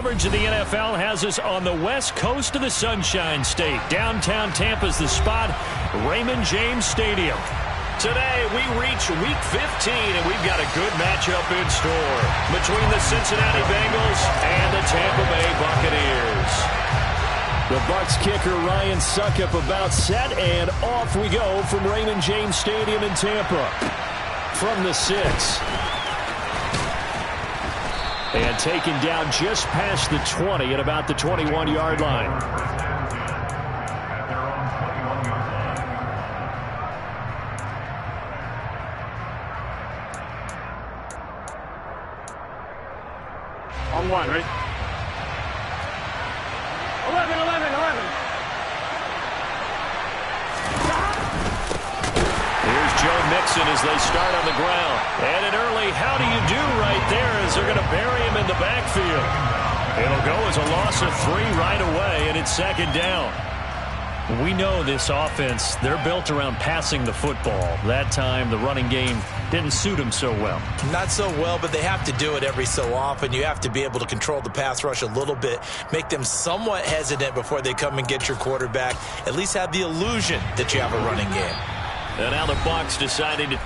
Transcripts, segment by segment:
Coverage of the NFL has us on the west coast of the Sunshine State. Downtown Tampa's the spot, Raymond James Stadium. Today, we reach Week 15, and we've got a good matchup in store between the Cincinnati Bengals and the Tampa Bay Buccaneers. The Bucs kicker Ryan Succop about set, and off we go from Raymond James Stadium in Tampa. From the 6. And taken down just past the 20 at about the 21-yard line. On one, right? 11. Here's Joe Mixon as they start on the ground. And an early how do you do right there as they're going to bury him in the backfield. It'll go as a loss of 3 right away, and it's second down. We know this offense, they're built around passing the football. That time, the running game didn't suit them so well. Not so well, but they have to do it every so often. You have to be able to control the pass rush a little bit, make them somewhat hesitant before they come and get your quarterback. At least have the illusion that you have a running game. And now the Bucs decided to...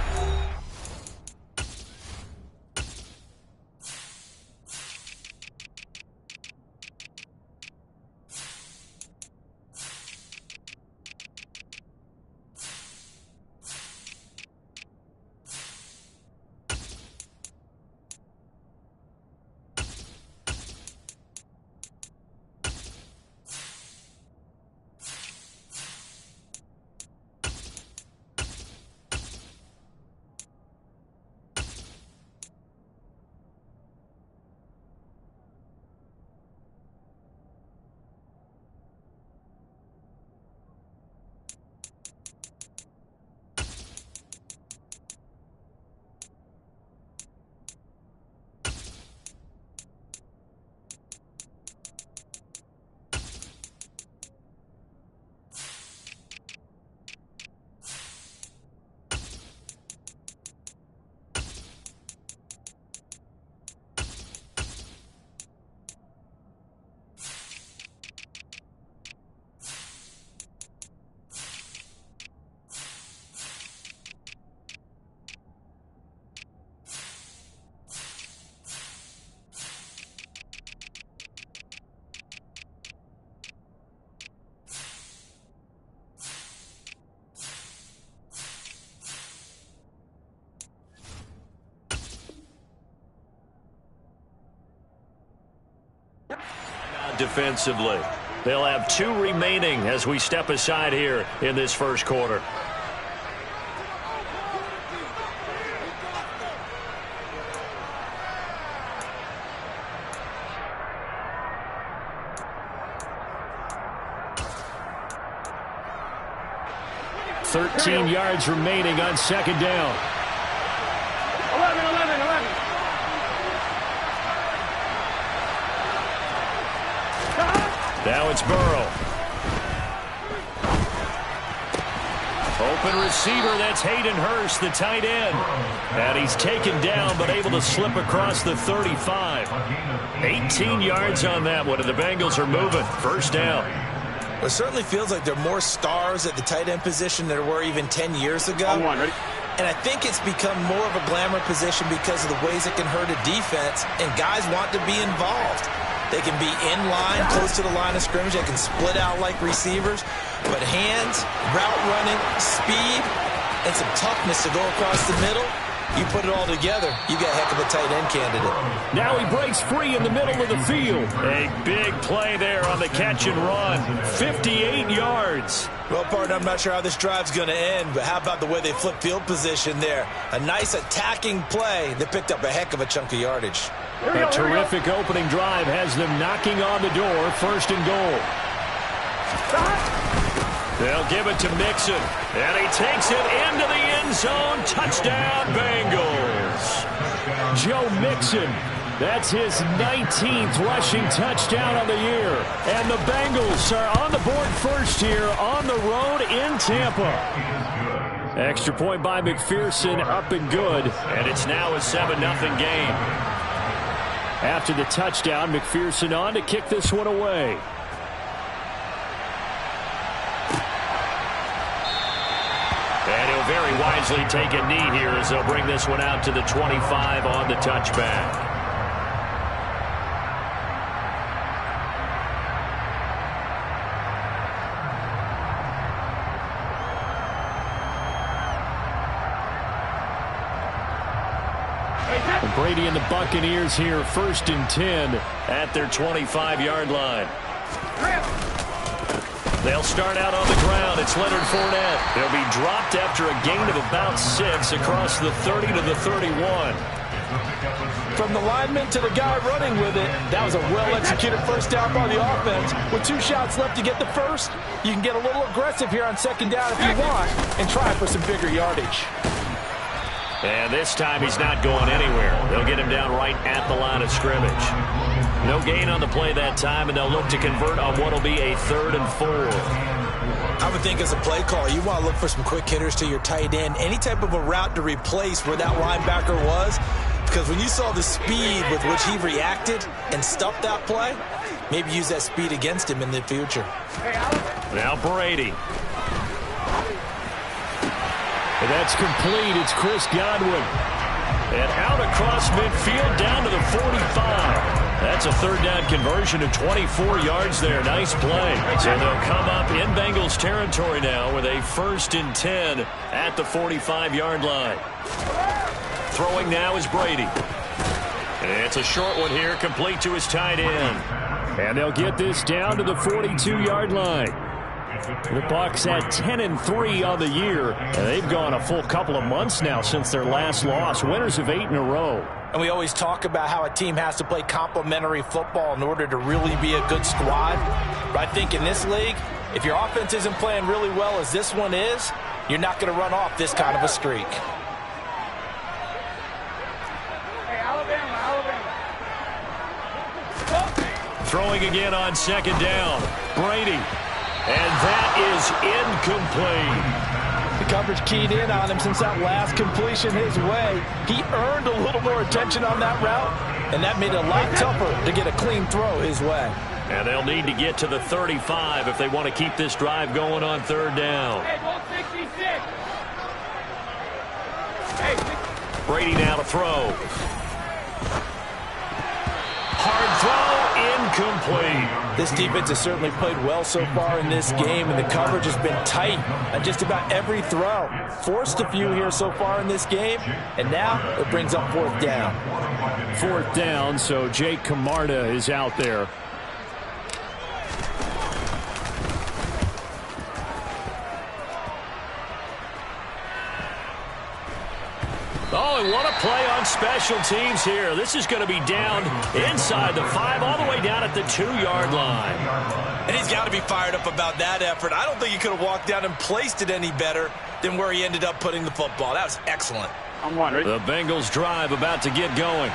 Defensively. They'll have 2 remaining as we step aside here in this first quarter. .13 yards remaining on second down. 11. Now it's Burrow. Open receiver, that's Hayden Hurst, the tight end. And he's taken down, but able to slip across the 35. 18 yards on that one, and the Bengals are moving. First down. Well, it certainly feels like there are more stars at the tight end position than there were even 10 years ago. On one, ready? And I think it's become more of a glamour position because of the ways it can hurt a defense, and guys want to be involved. They can be in line, close to the line of scrimmage. They can split out like receivers. But hands, route running, speed, and some toughness to go across the middle, you put it all together, you got a heck of a tight end candidate. Now he breaks free in the middle of the field. A big play there on the catch and run. 58 yards. Well, partner, I'm not sure how this drive's going to end, but how about the way they flip field position there? A nice attacking play that picked up a heck of a chunk of yardage. A terrific opening drive has them knocking on the door. First and goal. They'll give it to Mixon, and he takes it into the end zone. Touchdown, Bengals. Joe Mixon, that's his 19th rushing touchdown on the year. And the Bengals are on the board first here on the road in Tampa. Extra point by McPherson, up and good. And it's now a 7-0 game. After the touchdown, McPherson on to kick this one away. And he'll very wisely take a knee here as they'll bring this one out to the 25 on the touchback. Brady and the Buccaneers here, 1st and 10 at their 25-yard line. They'll start out on the ground. It's Leonard Fournette. He'll be dropped after a gain of about 6 across the 30 to the 31. From the lineman to the guy running with it, that was a well-executed first down by the offense. With 2 shots left to get the first, you can get a little aggressive here on 2nd down if you want and try for some bigger yardage. And this time he's not going anywhere. They'll get him down right at the line of scrimmage. No gain on the play that time, and they'll look to convert on what will be a 3rd and 4. I would think as a play caller, you want to look for some quick hitters to your tight end. Any type of a route to replace where that linebacker was. Because when you saw the speed with which he reacted and stuffed that play, maybe use that speed against him in the future. Now Brady. And that's complete. It's Chris Godwin. And out across midfield down to the 45. That's a 3rd down conversion of 24 yards there. Nice play. So they'll come up in Bengals territory now with a 1st and 10 at the 45-yard line. Throwing now is Brady. And it's a short one here, complete to his tight end. And they'll get this down to the 42-yard line. The Bucs had 10-3 on the year, and they've gone a full couple of months now since their last loss. Winners of 8 in a row. And we always talk about how a team has to play complementary football in order to really be a good squad. But I think in this league, if your offense isn't playing really well as this one is, you're not going to run off this kind of a streak. Hey, Alabama. Throwing again on 2nd down. Brady. And that is incomplete. The coverage keyed in on him since that last completion his way. He earned a little more attention on that route, and that made it a lot tougher to get a clean throw his way. And they'll need to get to the 35 if they want to keep this drive going on 3rd down. Brady now to throw. Hard throw, incomplete. This defense has certainly played well so far in this game, and the coverage has been tight on just about every throw. Forced a few here so far in this game, and now it brings up 4th down. 4th down, so Jake Camarda is out there. Oh, and what a play on special teams here. This is going to be down inside the 5, all the way down at the 2-yard line. And he's got to be fired up about that effort. I don't think he could have walked down and placed it any better than where he ended up putting the football. That was excellent. I'm 1, right? The Bengals drive about to get going.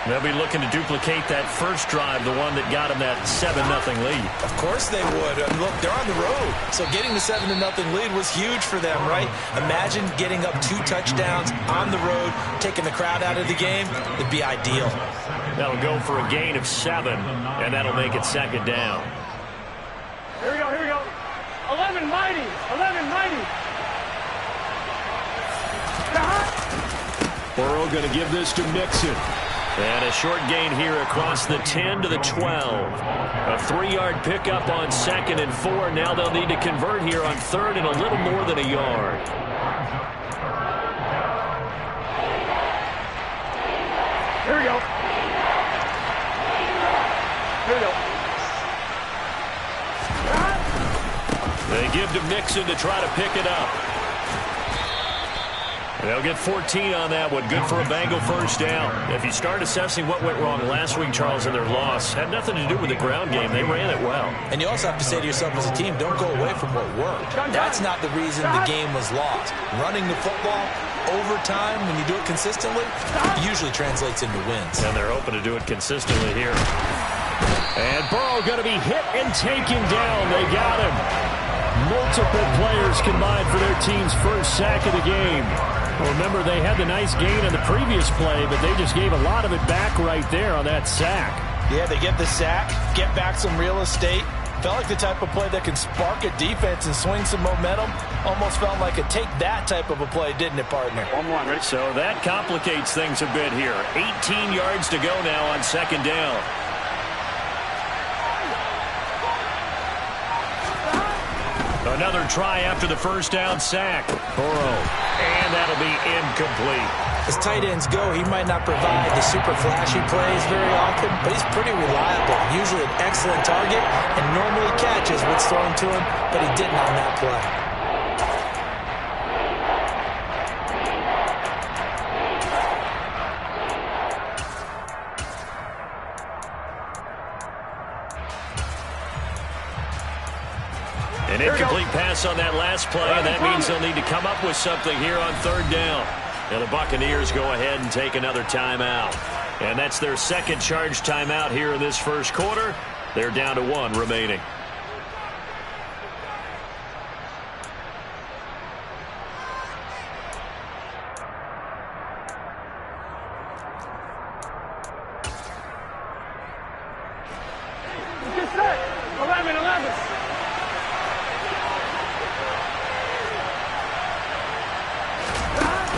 They'll be looking to duplicate that first drive, the one that got them that 7-0 lead. Of course they would. And look, they're on the road. So getting the 7-0 lead was huge for them, right? Imagine getting up 2 touchdowns on the road, taking the crowd out of the game. It'd be ideal. That'll go for a gain of 7, and that'll make it 2nd down. Here we go. 11 mighty. Burrow going to give this to Mixon. And a short gain here across the 10 to the 12. A 3-yard pickup on 2nd and 4. Now they'll need to convert here on 3rd and a little more than a yard. Here we go. They give to Mixon to try to pick it up. They'll get 14 on that one. Good for a Bengal first down. If you start assessing what went wrong last week, Charles, in their loss, had nothing to do with the ground game. They ran it well. And you also have to say to yourself as a team, don't go away from what worked. That's not the reason the game was lost. Running the football over time, when you do it consistently, it usually translates into wins. And they're hoping to do it consistently here. And Burrow going to be hit and taken down. They got him. Multiple players combined for their team's first sack of the game. Well, remember, they had the nice gain on the previous play, but they just gave a lot of it back right there on that sack. Yeah, they get the sack, get back some real estate. Felt like the type of play that can spark a defense and swing some momentum. Almost felt like a take that type of a play, didn't it, partner? 1-1, ready? So that complicates things a bit here. 18 yards to go now on second down. Another try after the first down sack. Burrow. And that'll be incomplete. As tight ends go, he might not provide the super flashy plays very often, but he's pretty reliable. Usually an excellent target and normally catches what's thrown to him, but he didn't on that play. An incomplete pass on that last play, and that means they'll need to come up with something here on third down. And the Buccaneers go ahead and take another timeout. And that's their second charge timeout here in this first quarter. They're down to 1 remaining. Get set. 11.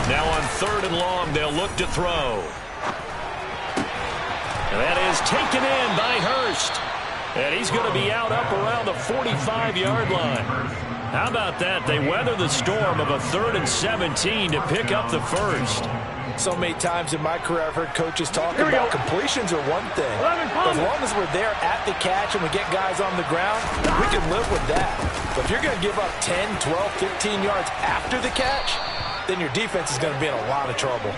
Now on third and long, they'll look to throw. That is taken in by Hurst. And he's going to be out up around the 45-yard line. How about that? They weather the storm of a 3rd and 17 to pick up the first. So many times in my career I've heard coaches talk about completions are one thing. As long as we're there at the catch and we get guys on the ground, we can live with that. But if you're going to give up 10, 12, 15 yards after the catch, then your defense is going to be in a lot of trouble.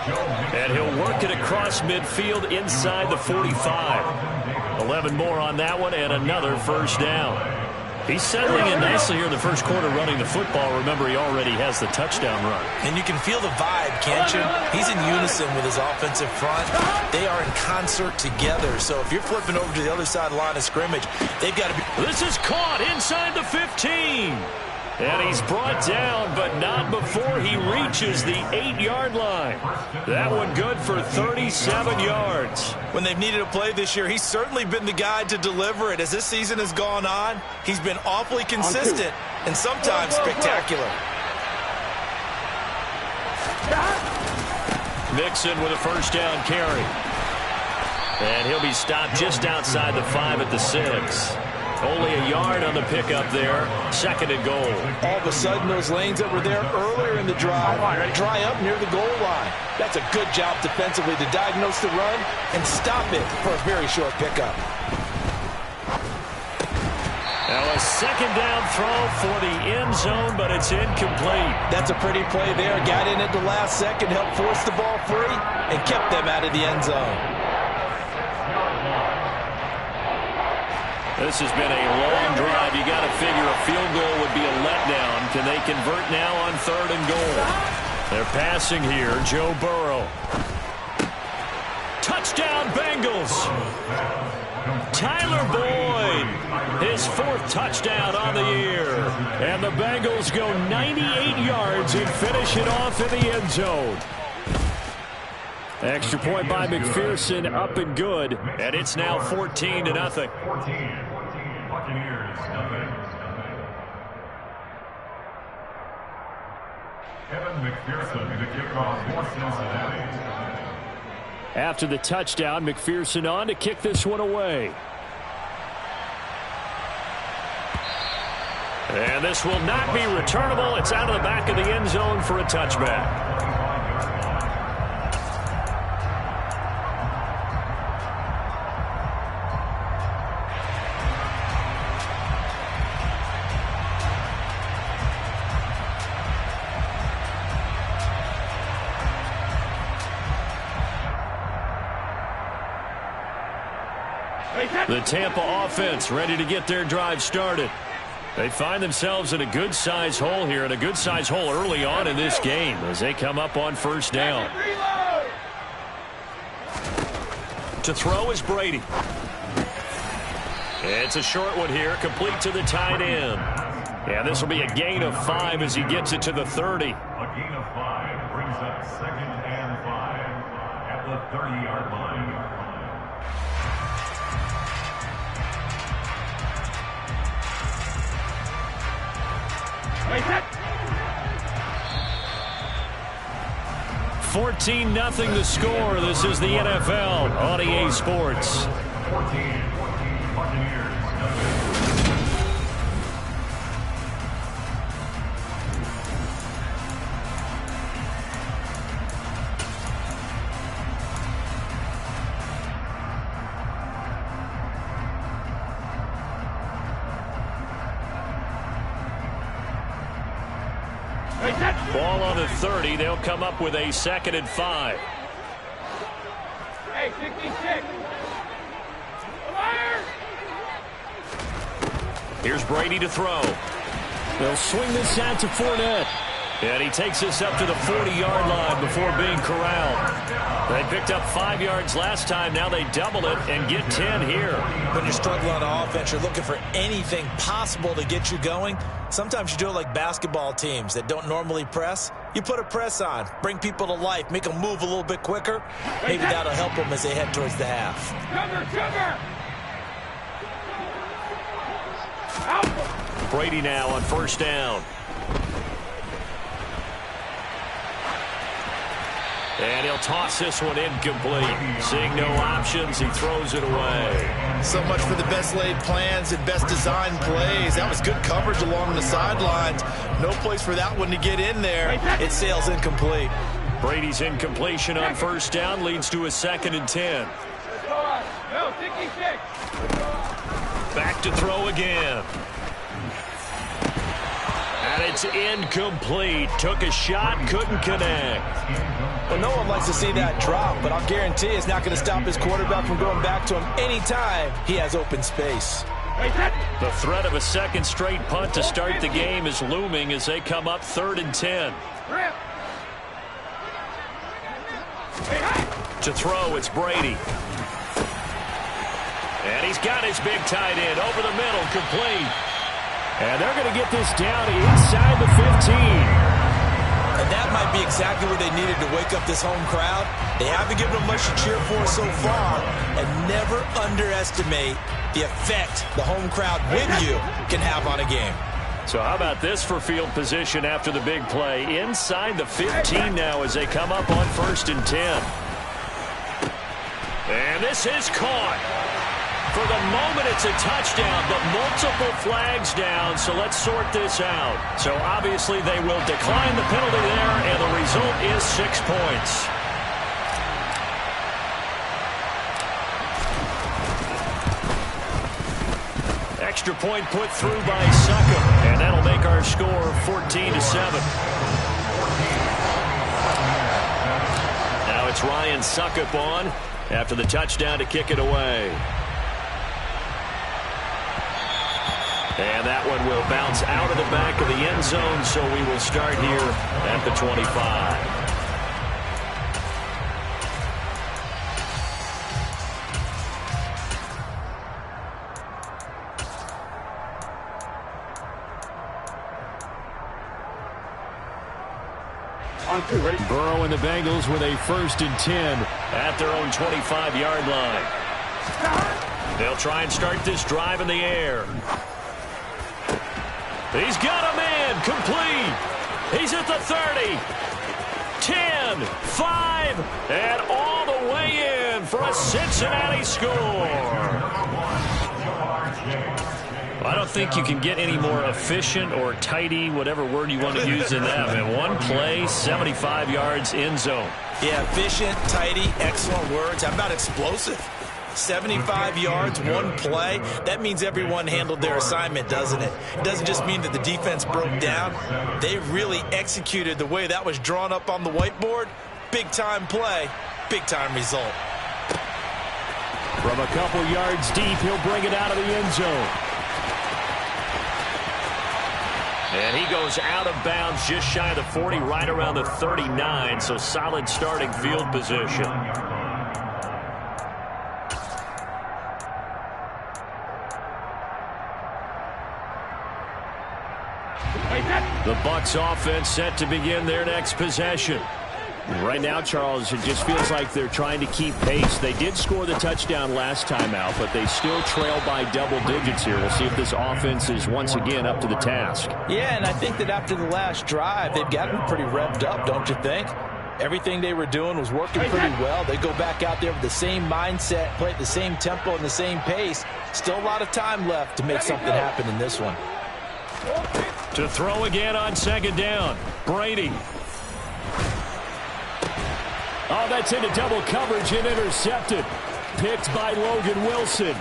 And he'll work it across midfield inside the 45. 11 more on that one and another first down. He's settling in nicely here in the first quarter running the football. Remember, he already has the touchdown run. And you can feel the vibe, can't you? He's in unison with his offensive front. They are in concert together. So if you're flipping over to the other side of the line of scrimmage, they've got to be... This is caught inside the 15. And he's brought down, but not before he reaches the 8-yard line. That one good for 37 yards. When they've needed a play this year, he's certainly been the guy to deliver it. As this season has gone on, he's been awfully consistent and sometimes spectacular. Mixon with a first down carry. And he'll be stopped just outside the 5 at the 6. Only a yard on the pickup there. 2nd and goal. All of a sudden, those lanes that were there earlier in the drive dry up near the goal line. That's a good job defensively to diagnose the run and stop it for a very short pickup. Now a 2nd down throw for the end zone, but it's incomplete. That's a pretty play there. Got in at the last second, helped force the ball free, and kept them out of the end zone. This has been a long drive. You got to figure a field goal would be a letdown. Can they convert now on 3rd and goal? They're passing here. Joe Burrow. Touchdown, Bengals. Tyler Boyd, his 4th touchdown on the year. And the Bengals go 98 yards and finish it off in the end zone. Extra point by McPherson, up and good. And it's now 14-0. 14, Buccaneers, nothing. Kevin McPherson to kick off for Cincinnati. After the touchdown, McPherson on to kick this one away. And this will not be returnable. It's out of the back of the end zone for a touchback. The Tampa offense ready to get their drive started. They find themselves in a good-sized hole here, and a good-sized hole early on in this game as they come up on first down. To throw is Brady. It's a short one here, complete to the tight end. And this will be a gain of 5 as he gets it to the 30. A gain of 5 brings up 2nd and 5 at the 30-yard line. Wait, set. 14-0 the score. This is the NFL on EA Sports. 14, Buccaneers. Ball on the 30. They'll come up with a 2nd and 5. Hey, 66. Fire! Here's Brady to throw. They'll swing this out to Fournette. And he takes this up to the 40-yard line before being corralled. They picked up 5 yards last time. Now they double it and get 10 here. When you're struggling on offense, you're looking for anything possible to get you going. Sometimes you do it like basketball teams that don't normally press. You put a press on, bring people to life, make them move a little bit quicker. Maybe that'll help them as they head towards the half. Cover! Out! Brady now on 1st down. And he'll toss this one incomplete. Seeing no options, he throws it away. So much for the best laid plans and best designed plays. That was good coverage along the sidelines. No place for that one to get in there. It sails incomplete. Brady's incompletion on 1st down leads to a 2nd and 10. No, 66. Back to throw again. And it's incomplete. Took a shot, couldn't connect. Well, no one likes to see that drop, but I'll guarantee it's not going to stop his quarterback from going back to him anytime he has open space. The threat of a 2nd straight punt to start the game is looming as they come up 3rd and 10. To throw, it's Brady. And he's got his big tight end over the middle, complete. And they're going to get this down inside the 15. And that might be exactly what they needed to wake up this home crowd. They haven't given them much to cheer for so far. And never underestimate the effect the home crowd with you can have on a game. So how about this for field position after the big play? Inside the 15 now as they come up on 1st and 10. And this is caught. For the moment, it's a touchdown, but multiple flags down, so let's sort this out. So obviously they will decline the penalty there, and the result is 6 points. Extra point put through by Succop, and that'll make our score 14-7. Now it's Ryan Succop on after the touchdown to kick it away. And that one will bounce out of the back of the end zone, so we will start here at the 25. Burrow and the Bengals with a 1st and 10 at their own 25-yard line. They'll try and start this drive in the air. He's got a man, complete. He's at the 30, 10, 5, and all the way in for a Cincinnati score. I don't think you can get any more efficient or tidy, whatever word you want to use in that. Man, one play, 75 yards, end zone. Yeah, efficient, tidy, excellent words. How about explosive? 75 yards, one play. That means everyone handled their assignment, doesn't it? It doesn't just mean that the defense broke down. They really executed the way that was drawn up on the whiteboard. Big-time play, big-time result. From a couple yards deep, he'll bring it out of the end zone. And he goes out of bounds just shy of the 40, right around the 39, so solid starting field position. The Bucs offense set to begin their next possession. Right now, Charles, it just feels like they're trying to keep pace. They did score the touchdown last time out, but they still trail by double digits here. We'll see if this offense is once again up to the task. Yeah, and I think that after the last drive, they've got them pretty revved up, don't you think? Everything they were doing was working pretty well. They go back out there with the same mindset, play at the same tempo and the same pace. Still a lot of time left to make something happen in this one. To throw again on second down, Brady. Oh, that's into double coverage and intercepted. Picked by Logan Wilson.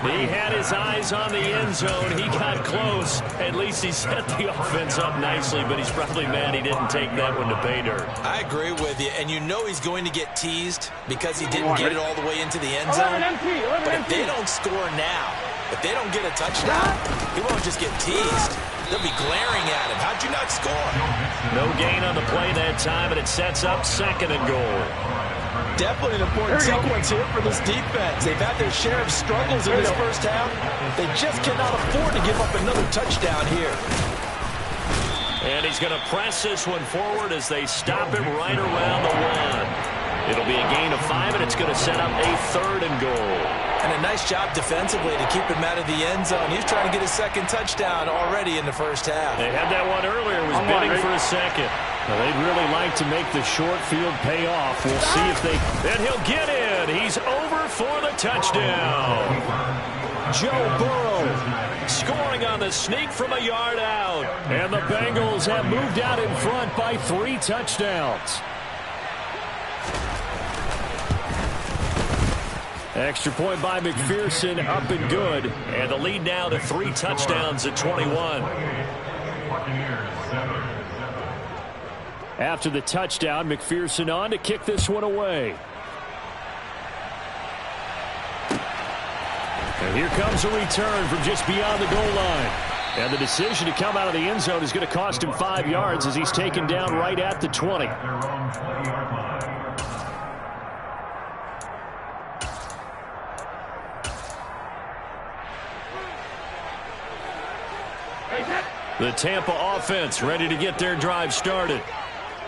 He had his eyes on the end zone. He got close. At least he set the offense up nicely, but he's probably mad he didn't take that one to pay dirt. I agree with you, and you know he's going to get teased because he didn't get it all the way into the end zone. But if they don't score now, if they don't get a touchdown, he won't just get teased. They'll be glaring at him. How'd you not score? No gain on the play that time, and it sets up second and goal. Definitely an important sequence here for this defense. They've had their share of struggles in this first half. They just cannot afford to give up another touchdown here. And he's going to press this one forward as they stop him right around the one. It'll be a gain of 5, and it's going to set up a third and goal. And a nice job defensively to keep him out of the end zone. He's trying to get his second touchdown already in the first half. They had that one earlier, was bidding for a second. Well, they'd really like to make the short field pay off. We'll see if they... And he'll get in. He's over for the touchdown. Joe Burrow scoring on the sneak from a yard out. And the Bengals have moved out in front by 3 touchdowns. Extra point by McPherson, up and good. And the lead now to 3 touchdowns at 21. After the touchdown, McPherson on to kick this one away. And here comes a return from just beyond the goal line. And the decision to come out of the end zone is going to cost him 5 yards as he's taken down right at the 20. The Tampa offense ready to get their drive started.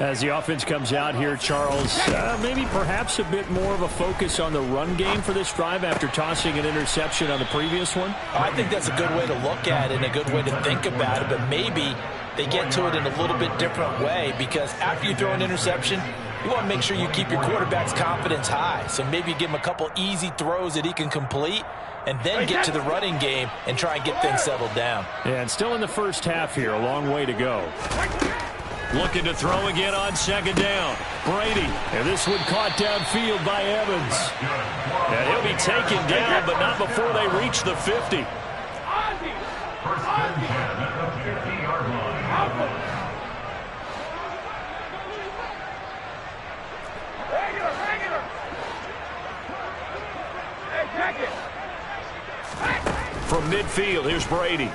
As the offense comes out here, Charles, maybe perhaps a bit more of a focus on the run game for this drive after tossing an interception on the previous one? I think that's a good way to look at it and a good way to think about it, but maybe they get to it in a little bit different way because after you throw an interception, you want to make sure you keep your quarterback's confidence high. So maybe give him a couple easy throws that he can complete and then get to the running game and try and get things settled down. Yeah, and still in the first half here, a long way to go. Looking to throw again on second down. Brady, and this one caught downfield by Evans. And he'll be taken down, but not before they reach the 50. From midfield, here's Brady.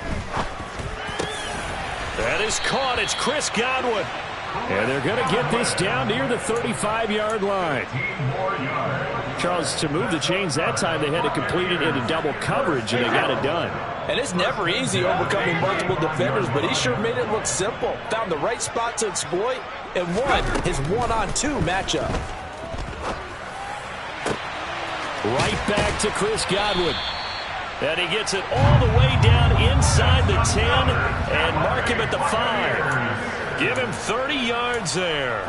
That is caught. It's Chris Godwin. And they're going to get this down near the 35-yard line. Charles, to move the chains that time, they had to complete it into double coverage, and they got it done. And it's never easy overcoming multiple defenders, but he sure made it look simple. Found the right spot to exploit and won his one-on-2 matchup. Right back to Chris Godwin. And he gets it all the way down inside the 10 and mark him at the 5. Give him 30 yards there.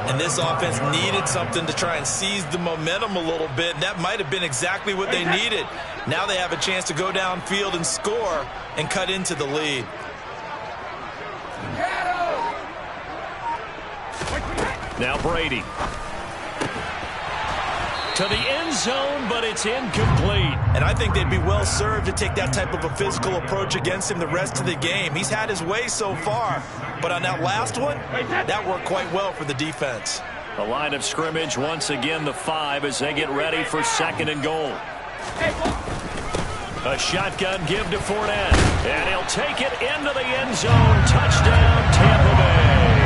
And this offense needed something to try and seize the momentum a little bit, and that might have been exactly what they needed. Now they have a chance to go downfield and score and cut into the lead. Now Brady. To the end zone, but it's incomplete. And I think they'd be well served to take that type of a physical approach against him the rest of the game. He's had his way so far, but on that last one, that worked quite well for the defense. The line of scrimmage, once again, the 5 as they get ready for second and goal. A shotgun give to Fournette, and he'll take it into the end zone. Touchdown, Tampa Bay.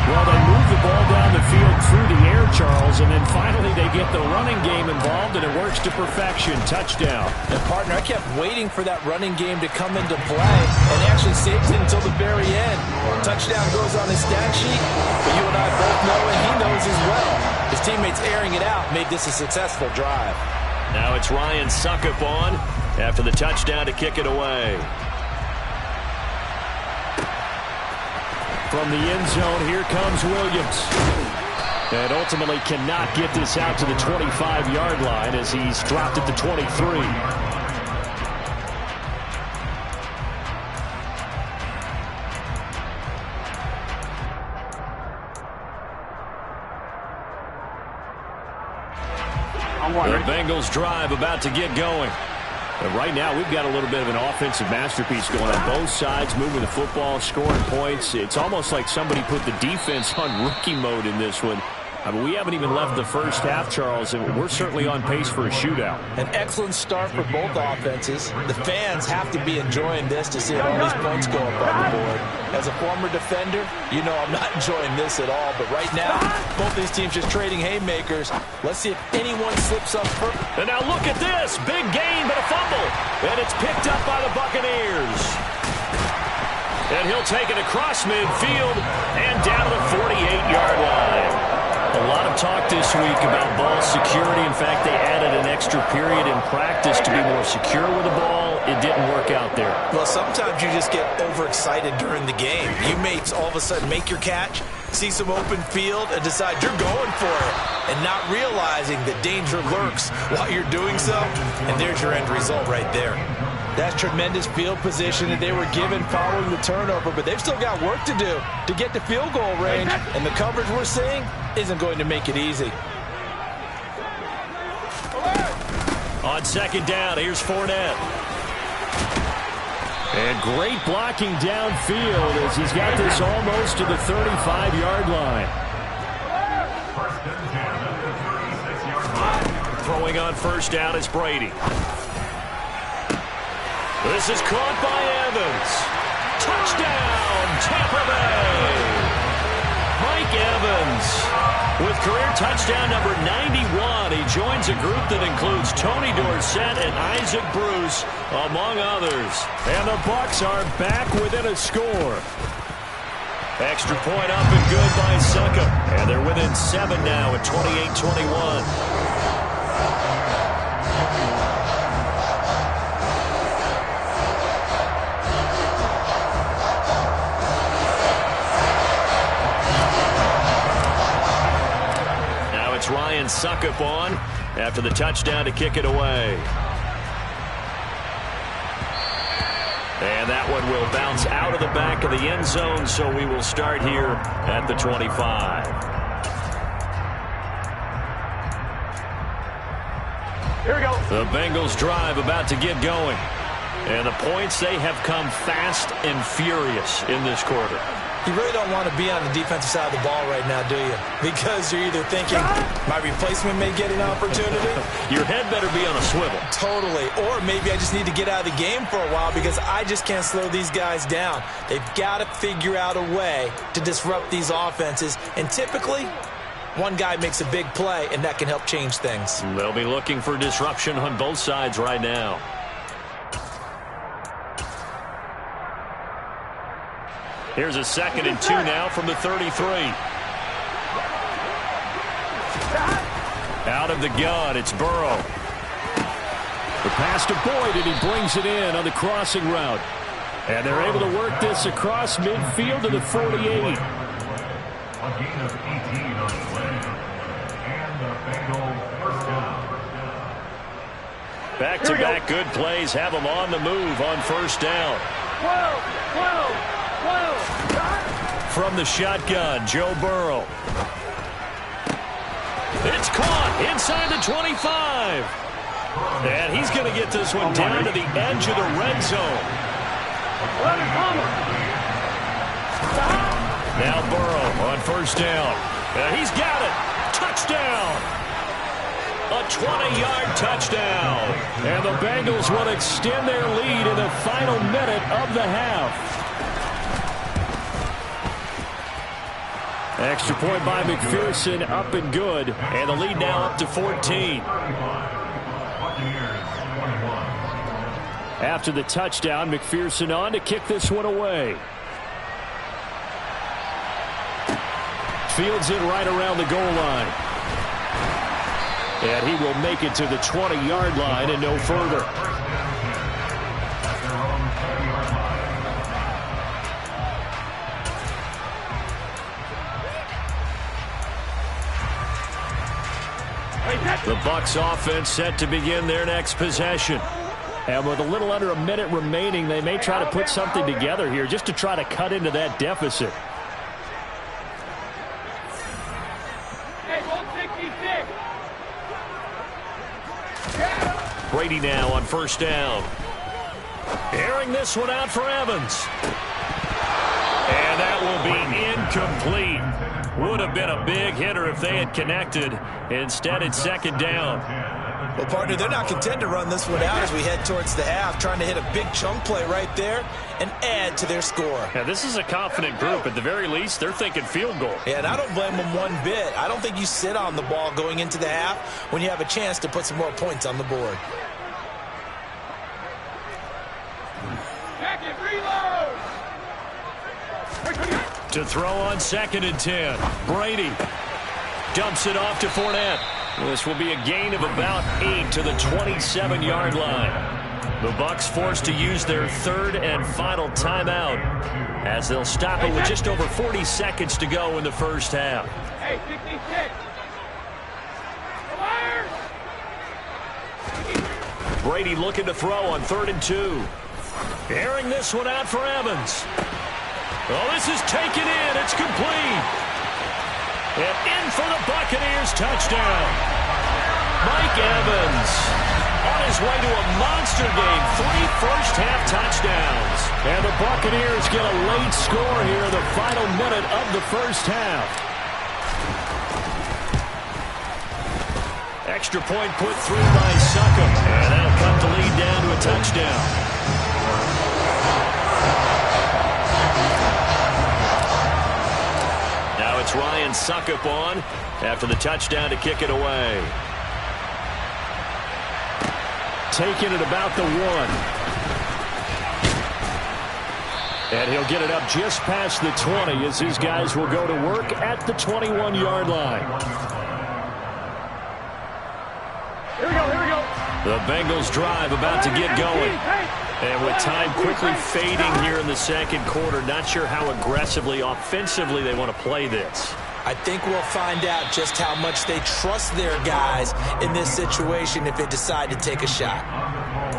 Well, they moved the ball down the field through the air, Charles, and then finally they They get the running game involved, and it works to perfection. Touchdown. And, partner, I kept waiting for that running game to come into play and actually saves it until the very end. Touchdown goes on his stat sheet, but you and I both know, and he knows as well, his teammates airing it out made this a successful drive. Now it's Ryan Suckup on after the touchdown to kick it away. From the end zone, here comes Williams. And ultimately cannot get this out to the 25-yard line as he's dropped at the 23. The Bengals drive about to get going. But right now, we've got a little bit of an offensive masterpiece going on both sides, moving the football, scoring points. It's almost like somebody put the defense on rookie mode in this one. I mean, we haven't even left the first half, Charles, and we're certainly on pace for a shootout. An excellent start for both offenses. The fans have to be enjoying this to see all these points go up on the board. As a former defender, you know I'm not enjoying this at all. But right now, both these teams just trading haymakers. Let's see if anyone slips up first. And now look at this. Big gain, but a fumble. And it's picked up by the Buccaneers. And he'll take it across midfield and down to the 48-yard line. A lot of talk this week about ball security. In fact, they added an extra period in practice to be more secure with the ball. It didn't work out there. Well, sometimes you just get overexcited during the game. You mates all of a sudden make your catch, see some open field, and decide you're going for it, and not realizing that danger lurks while you're doing so, and there's your end result right there. That's tremendous field position that they were given following the turnover, but they've still got work to do to get to field goal range, and the coverage we're seeing isn't going to make it easy. On second down, here's Fournette. And great blocking downfield as he's got this almost to the 35-yard line. Throwing on first down is Brady. This is caught by Evans. Touchdown, Tampa Bay. Mike Evans with career touchdown number 91. He joins a group that includes Tony Dorsett and Isaac Bruce, among others. And the Bucs are back within a score. Extra point up and good by Suckup. And they're within 7 now at 28-21. Ryan Suckup on after the touchdown to kick it away. And that one will bounce out of the back of the end zone, so we will start here at the 25. Here we go. The Bengals drive about to get going. And the points, they have come fast and furious in this quarter. You really don't want to be on the defensive side of the ball right now, do you? Because you're either thinking, my replacement may get an opportunity. Your head better be on a swivel. Totally. Or maybe I just need to get out of the game for a while because I just can't slow these guys down. They've got to figure out a way to disrupt these offenses. And typically, one guy makes a big play, and that can help change things. They'll be looking for disruption on both sides right now. Here's a 2nd and 2 now from the 33. Out of the gun, it's Burrow. The pass to Boyd, and he brings it in on the crossing route. And they're able to work this across midfield to the 48. A gain of 18 on the play. And the Bengals first down. Back-to-back good plays have them on the move on first down. From the shotgun, Joe Burrow. It's caught inside the 25. And he's going to get this one down to the edge of the red zone. Now Burrow on first down. He's got it. Touchdown. A 20-yard touchdown. And the Bengals will extend their lead in the final minute of the half. Extra point by McPherson, up and good. And the lead now up to 14. After the touchdown, McPherson on to kick this one away. Fields it right around the goal line. And he will make it to the 20-yard line and no further. The Bucs offense set to begin their next possession. And with a little under a minute remaining, they may try to put something together here just to try to cut into that deficit. Brady now on first down. Airing this one out for Evans. And that will be incomplete. Would have been a big hitter if they had connected. Instead, it's second down. Well, partner, they're not content to run this one out as we head towards the half, trying to hit a big chunk play right there and add to their score. Now, this is a confident group. At the very least, they're thinking field goal. Yeah, and I don't blame them one bit. I don't think you sit on the ball going into the half when you have a chance to put some more points on the board. To throw on 2nd and 10. Brady dumps it off to Fournette. This will be a gain of about 8 to the 27-yard line. The Bucs forced to use their third and final timeout as they'll stop it with just over 40 seconds to go in the first half. Hey, 66. Brady looking to throw on 3rd and 2. Airing this one out for Evans. Oh, this is taken in. It's complete. And in for the Buccaneers touchdown. Mike Evans on his way to a monster game. 3 first-half touchdowns. And the Buccaneers get a late score here in the final minute of the first half. Extra point put through by Succop. And that'll cut the lead down to a touchdown. It's Ryan Succop on after the touchdown to kick it away. Taking it about the 1. And he'll get it up just past the 20 as his guys will go to work at the 21-yard line. Here we go. The Bengals drive about to get going. And with time quickly fading here in the second quarter, not sure how aggressively, offensively they want to play this. I think we'll find out just how much they trust their guys in this situation if they decide to take a shot.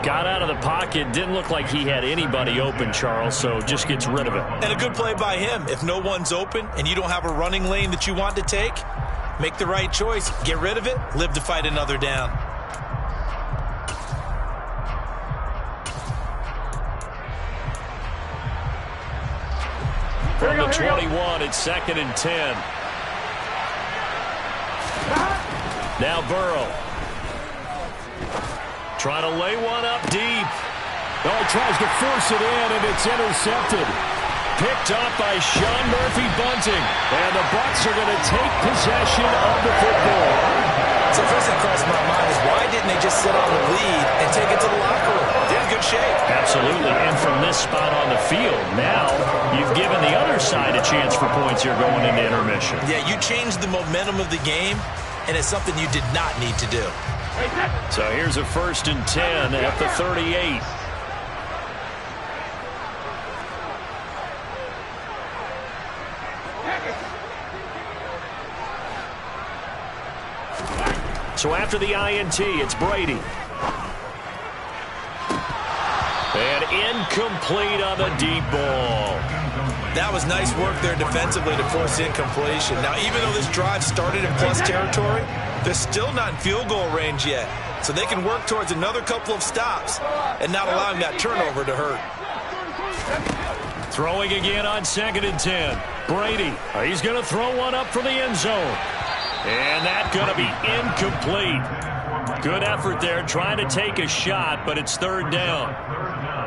Got out of the pocket, didn't look like he had anybody open, Charles, so just gets rid of it. And a good play by him. If no one's open and you don't have a running lane that you want to take, make the right choice. Get rid of it, live to fight another down. From the 21, it's 2nd and 10. Now Burrow. Trying to lay one up deep. Oh, he tries to force it in, and it's intercepted. Picked up by Sean Murphy-Bunting. And the Bucs are going to take possession of the football. So first thing crossed my mind is why didn't they just sit on the lead and take it to the locker room? They're in good shape. Absolutely. And from this spot on the field, now you've given the other side a chance for points here going into intermission. Yeah, you changed the momentum of the game, and it's something you did not need to do. So here's a 1st and 10 at the 38. So after the INT, it's Brady. And incomplete on the deep ball. That was nice work there defensively to force incompletion. Now, even though this drive started in plus territory, they're still not in field goal range yet. So they can work towards another couple of stops and not allowing that turnover to hurt. Throwing again on 2nd and 10. Brady, he's going to throw one up for the end zone. And that's going to be incomplete. Good effort there trying to take a shot, but it's 3rd down.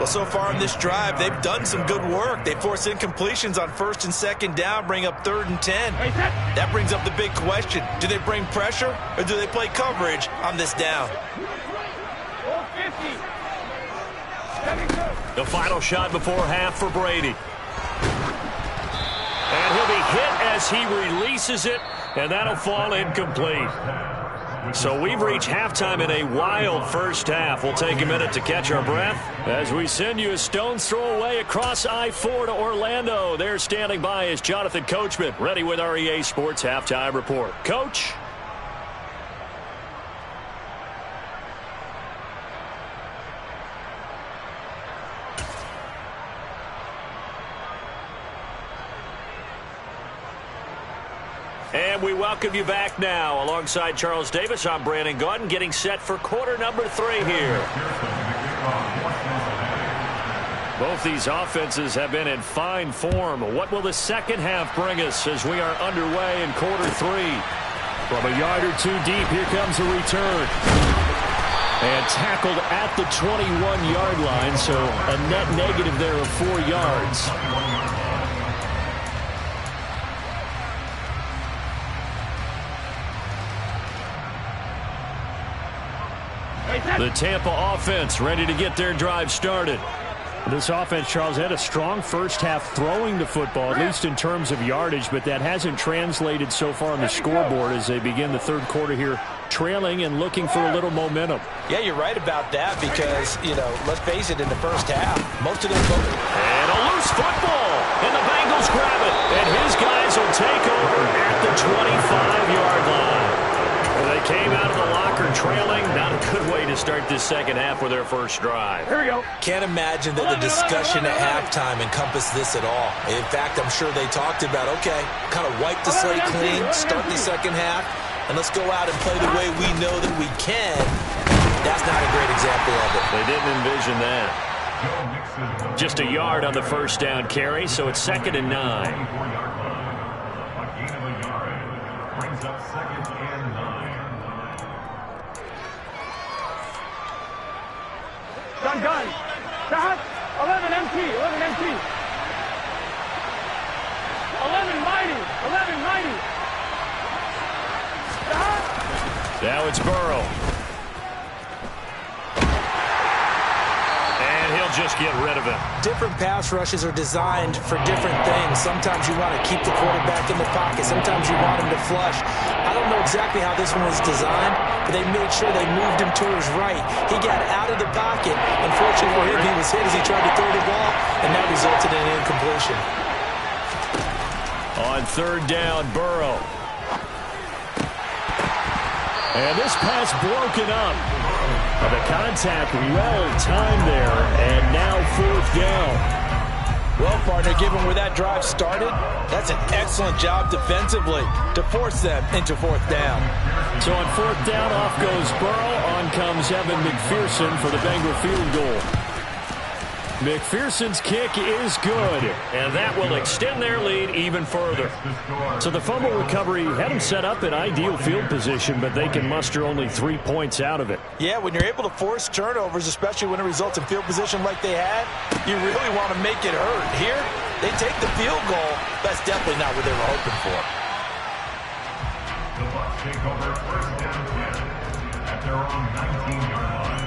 Well, so far on this drive, they've done some good work. They force incompletions on 1st and 2nd down, bring up 3rd and 10. That brings up the big question. Do they bring pressure or do they play coverage on this down? The final shot before half for Brady. And he'll be hit as he releases it, and that'll fall incomplete. So we've reached halftime in a wild first half. We'll take a minute to catch our breath as we send you a stone's throw away across I-4 to Orlando. There standing by is Jonathan Coachman, ready with our EA Sports Halftime Report. Coach? And we welcome you back now. Alongside Charles Davis, I'm Brandon Gaudin, getting set for quarter number 3 here. Both these offenses have been in fine form. What will the second half bring us as we are underway in quarter 3? From a yard or two deep, here comes a return. And tackled at the 21-yard line, so a net negative there of 4 yards. The Tampa offense ready to get their drive started. This offense, Charles, had a strong first half throwing the football, at least in terms of yardage, but that hasn't translated so far on the scoreboard as they begin the third quarter here, trailing and looking for a little momentum. Yeah, you're right about that because, let's face it, in the first half, most of their focus. And a loose football, and the Bengals grab it, and his guys will take over at the 25-yard line. Well, they came out of the locker trailing. Not a good way to start this second half with their first drive. Here we go. Can't imagine that the discussion at halftime encompassed this at all. In fact, I'm sure they talked about, okay, kind of wipe the slate clean, start the second half, and let's go out and play the way we know that we can. That's not a great example of it. They didn't envision that. Just a yard on the first down carry, so it's 2nd and 9. Gun. Stop. 11 MT. 11 MT. 11 mighty. 11 mighty. Stop. Now it's Burrow. And he'll just get rid of it. Different pass rushes are designed for different things. Sometimes you want to keep the quarterback in the pocket. Sometimes you want him to flush. I don't know exactly how this one was designed, but they made sure they moved him to his right. He got out of the pocket. Unfortunately for him, he was hit as he tried to throw the ball, and that resulted in an incompletion. On 3rd down, Burrow. And this pass broken up. The contact well-timed there, and now 4th down. Well, partner, given where that drive started, that's an excellent job defensively to force them into 4th down. So on 4th down, off goes Burrow. On comes Evan McPherson for the Bengal field goal. McPherson's kick is good, and that will extend their lead even further. So the fumble recovery had them set up in ideal field position, but they can muster only 3 points out of it. Yeah, when you're able to force turnovers, especially when it results in field position like they had, you really want to make it hurt. Here, they take the field goal. That's definitely not what they were hoping for. The Bucs take over 1st and 10 at their own 19-yard line.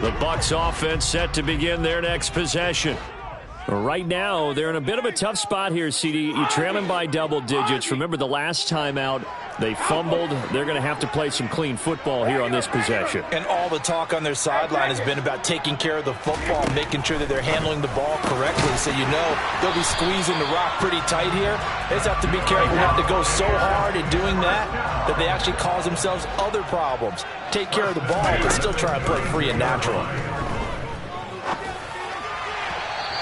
The Bucs offense set to begin their next possession. Right now, they're in a bit of a tough spot here, CD. You're trailing by double digits. Remember the last time out, they fumbled. They're going to have to play some clean football here on this possession. And all the talk on their sideline has been about taking care of the football, making sure that they're handling the ball correctly. So you know they'll be squeezing the rock pretty tight here. They just have to be careful not to go so hard in doing that they actually cause themselves other problems. Take care of the ball, but still try to play free and natural.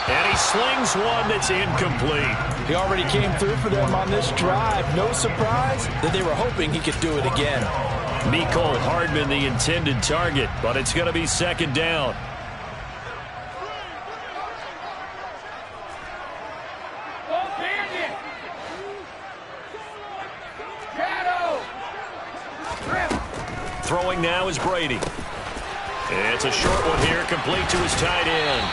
And he slings one that's incomplete. He already came through for them on this drive. No surprise that they were hoping he could do it again. Mecole Hardman the intended target, but it's going to be 2nd down. Throwing now is Brady. It's a short one here, complete to his tight end.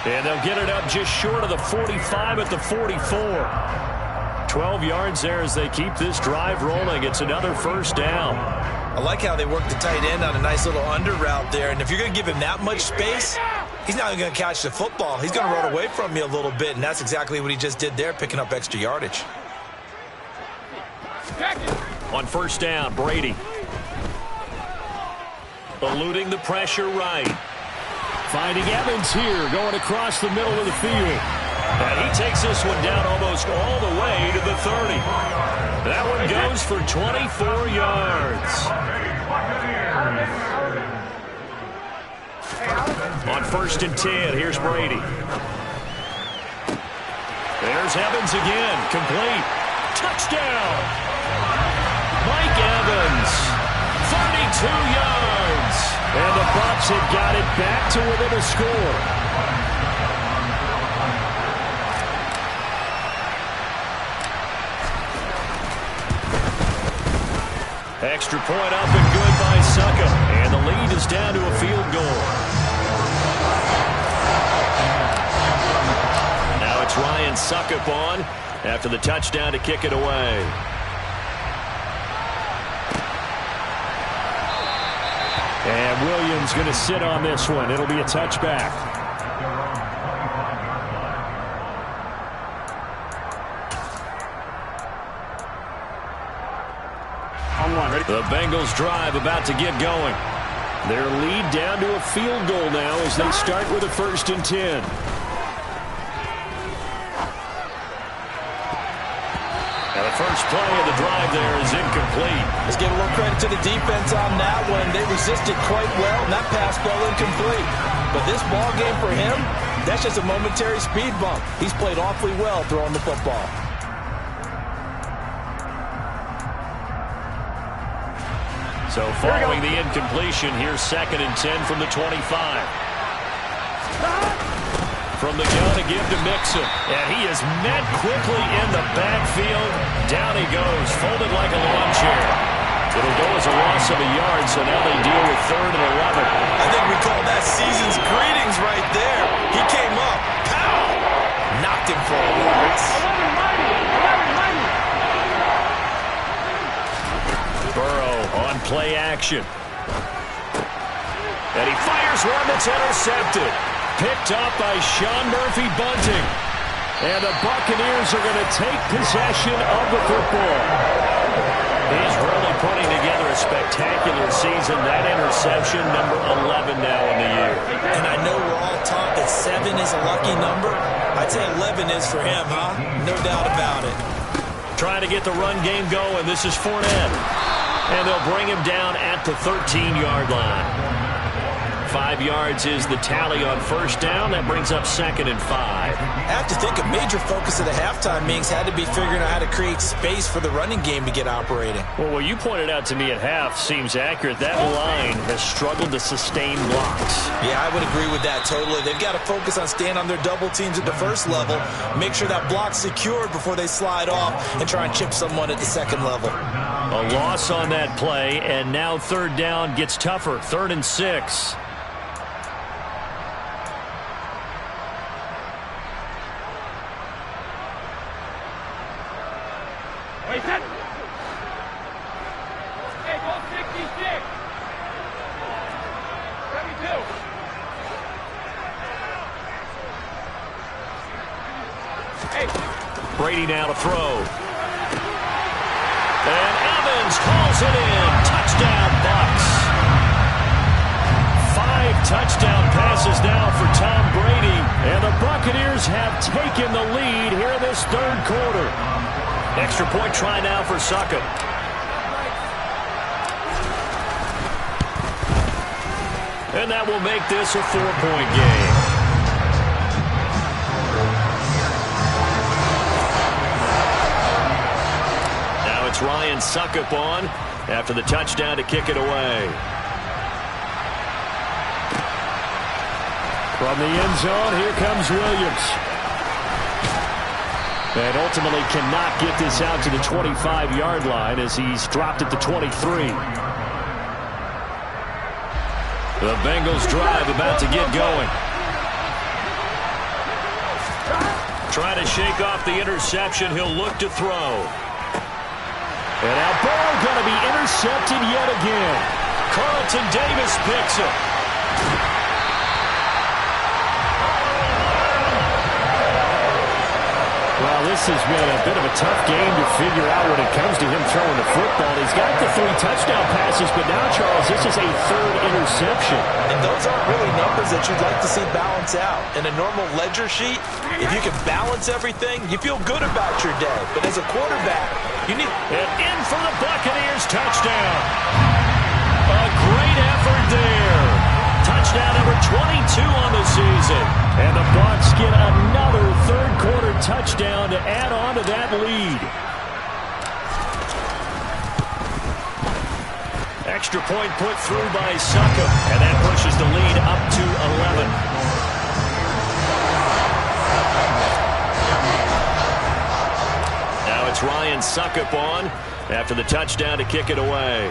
And they'll get it up just short of the 45 at the 44. 12 yards there as they keep this drive rolling. It's another first down. I like how they work the tight end on a nice little under route there. And if you're going to give him that much space, he's not going to catch the football. He's going to run away from you a little bit, and that's exactly what he just did there, picking up extra yardage. On first down, Brady. Eluding the pressure right. Finding Evans here, going across the middle of the field. And he takes this one down almost all the way to the 30. That one goes for 24 yards. On first and 10, here's Brady. There's Evans again, complete. Touchdown! Mike Evans, 32 yards. And the Bucs have got it back to within a score. Extra point up and good by Suckup. And the lead is down to a field goal. Now it's Ryan Suckup on after the touchdown to kick it away. And Williams going to sit on this one. It'll be a touchback. The Bengals drive about to get going. Their lead down to a field goal now as they start with a first and 10. Now the first play of the drive there is incomplete. Let's give a little credit to the defense on that one. They resisted quite well, and that pass fell incomplete. But this ball game for him, that's just a momentary speed bump. He's played awfully well throwing the football. So following the incompletion, here's second and 10 from the 25. From the gun to give to Mixon. And he is met quickly in the backfield. Down he goes, folded like a lawn chair. It'll go as a loss of a yard, so now they deal with third and 11. I think we call that season's greetings right there. He came up, pow, knocked him for a loss. Burrow on play action. And he fires one that's intercepted. Picked up by Sean Murphy-Bunting. And the Buccaneers are going to take possession of the football. He's really putting together a spectacular season. That interception, number 11 now in the year. And I know we're all taught that 7 is a lucky number. I'd say 11 is for him, huh? No doubt about it. Trying to get the run game going. This is Fournette. And they'll bring him down at the 13-yard line. 5 yards is the tally on first down. That brings up second and 5. I have to think a major focus of the halftime meetings had to be figuring out how to create space for the running game to get operating. Well, what you pointed out to me at half seems accurate. That line has struggled to sustain blocks. Yeah, I would agree with that totally. They've got to focus on staying on their double teams at the first level, make sure that block's secured before they slide off, and try and chip someone at the second level. A loss on that play, and now third down gets tougher. 3rd and 6. Brady now to throw. And Evans calls it in. Touchdown, Bucs. 5 touchdown passes now for Tom Brady. And the Buccaneers have taken the lead here in this third quarter. Extra point try now for Suckup. And that will make this a 4-point game. It's Ryan Suckup on after the touchdown to kick it away. From the end zone, here comes Williams. And ultimately cannot get this out to the 25-yard line as he's dropped at the 23. The Bengals drive about to get going. Trying to shake off the interception. He'll look to throw. And now Burrow going to be intercepted yet again. Carlton Davis picks it. Well, this has been a bit of a tough game to figure out when it comes to him throwing the football. He's got the 3 touchdown passes, but now, Charles, this is a 3rd interception. And those aren't really numbers that you'd like to see balance out. In a normal ledger sheet, if you can balance everything, you feel good about your day. But as a quarterback, you need... And in for the Buccaneers touchdown. A great effort there. Touchdown number 22 on the season. And the Bucs get another 3rd quarter touchdown to add on to that lead. Extra point put through by Succop, and that pushes the lead up to 11. Now it's Ryan Succop on after the touchdown to kick it away.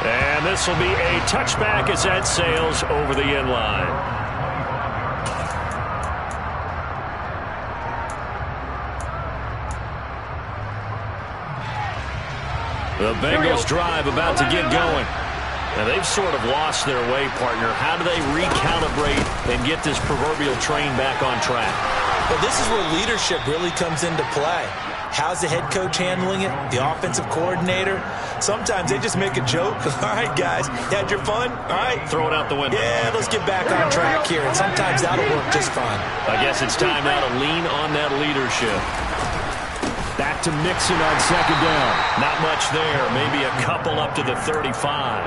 And this will be a touchback as that sails over the end line. The Bengals drive about to get going. Now they've sort of lost their way, partner. How do they recalibrate and get this proverbial train back on track? Well, this is where leadership really comes into play. How's the head coach handling it? The offensive coordinator? Sometimes they just make a joke. All right, guys, you had your fun? All right. Throw it out the window. Yeah, let's get back on track here. And sometimes that'll work just fine. I guess it's time now to lean on that leadership. Back to Mixon on 2nd down. Not much there. Maybe a couple up to the 35.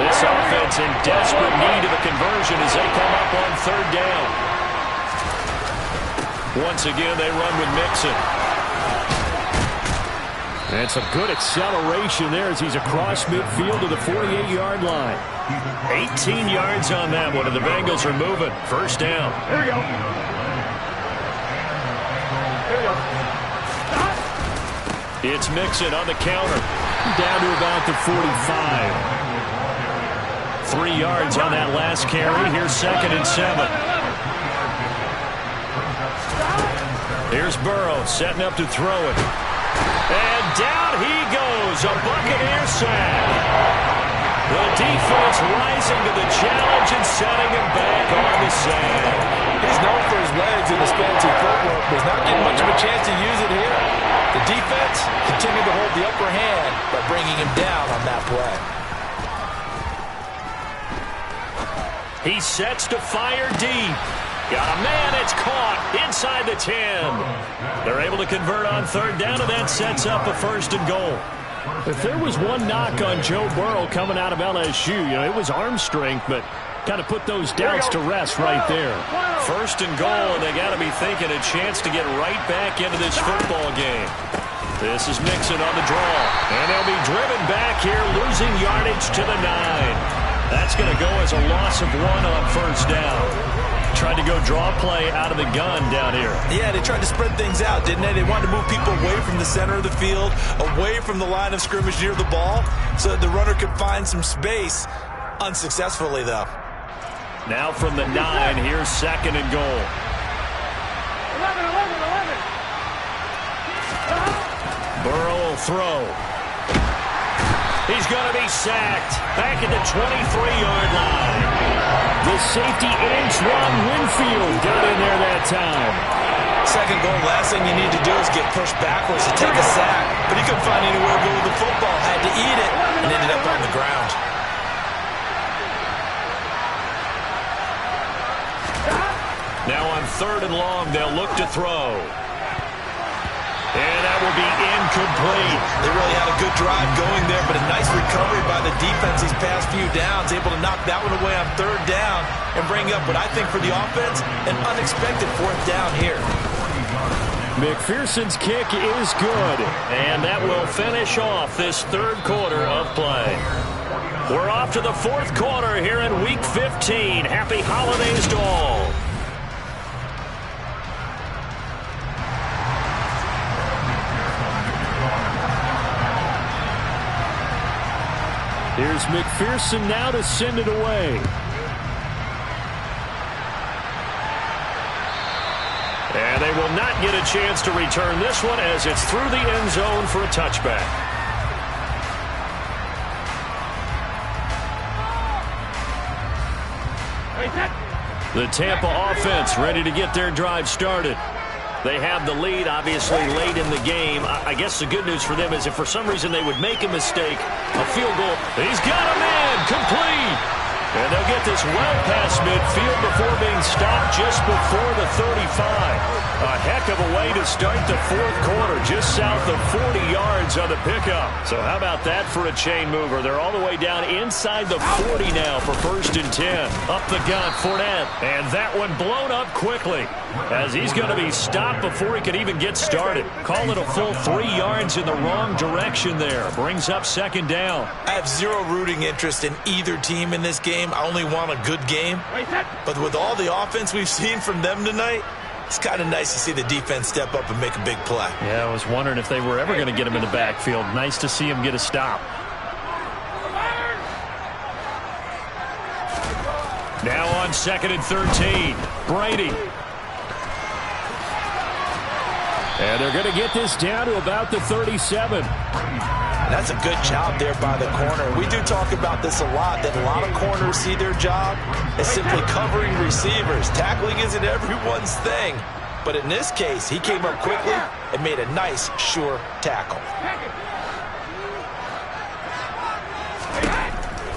This offense in desperate need of a conversion as they come up on 3rd down. Once again, they run with Mixon. And some good acceleration there as he's across midfield to the 48-yard line. 18 yards on that one, and the Bengals are moving. 1st down. Here we go. It's Mixon on the counter. Down to about the 45. 3 yards on that last carry. Here's 2nd and 7. Here's Burrow setting up to throw it. And down he goes. A Buccaneer sack. The defense rising to the challenge and setting him back on the sack. He's known for his legs and his fancy footwork, but he's not getting much of a chance to use it here. The defense continued to hold the upper hand by bringing him down on that play. He sets to fire deep. Got a man, it's caught inside the 10. They're able to convert on 3rd down, and that sets up a 1st and goal. If there was one knock on Joe Burrow coming out of LSU, it was arm strength, but kind of put those doubts to rest right there. 1st and goal, and they got to be thinking a chance to get right back into this football game. This is Mixon on the draw, and they'll be driven back here, losing yardage to the 9. That's going to go as a loss of 1 on 1st down. Tried to go draw play out of the gun down here. Yeah, they tried to spread things out, didn't they? They wanted to move people away from the center of the field, away from the line of scrimmage near the ball, so that the runner could find some space. Unsuccessfully, though. Now from the 9, here's 2nd and goal. 11. Burrow will throw. He's going to be sacked back at the 23-yard line. The safety Antoine Winfield got in there that time. 2nd goal, last thing you need to do is get pushed backwards to take a sack. But he couldn't find anywhere to go with the football, had to eat it, and ended up on the ground. Now on 3rd and long, they'll look to throw. And that will be incomplete. They really had a good drive going there, but a nice recovery by the defense these past few downs, able to knock that one away on 3rd down and bring up what I think for the offense, an unexpected 4th down here. McPherson's kick is good. And that will finish off this 3rd quarter of play. We're off to the 4th quarter here in Week 15. Happy holidays to all. Here's McPherson now to send it away. And they will not get a chance to return this one as it's through the end zone for a touchback. The Tampa offense ready to get their drive started. They have the lead, obviously, late in the game. I guess the good news for them is if for some reason they would make a mistake, a field goal. He's got a man, complete. And they'll get this well past midfield before being stopped just before the 35. A heck of a way to start the fourth quarter, just south of 40 yards on the pickup. So how about that for a chain mover? They're all the way down inside the 40 now for 1st and 10. Up the gut, Fournette. And that one blown up quickly as he's going to be stopped before he can even get started. Call it a full 3 yards in the wrong direction there. Brings up 2nd down. I have zero rooting interest in either team in this game. I only want a good game. But with all the offense we've seen from them tonight, it's kind of nice to see the defense step up and make a big play. Yeah, I was wondering if they were ever going to get him in the backfield. Nice to see him get a stop. Now on 2nd and 13. Brady. And they're going to get this down to about the 37. That's a good job there by the corner. We do talk about this a lot, that a lot of corners see their job as simply covering receivers. Tackling isn't everyone's thing. But in this case, he came up quickly and made a nice, sure tackle.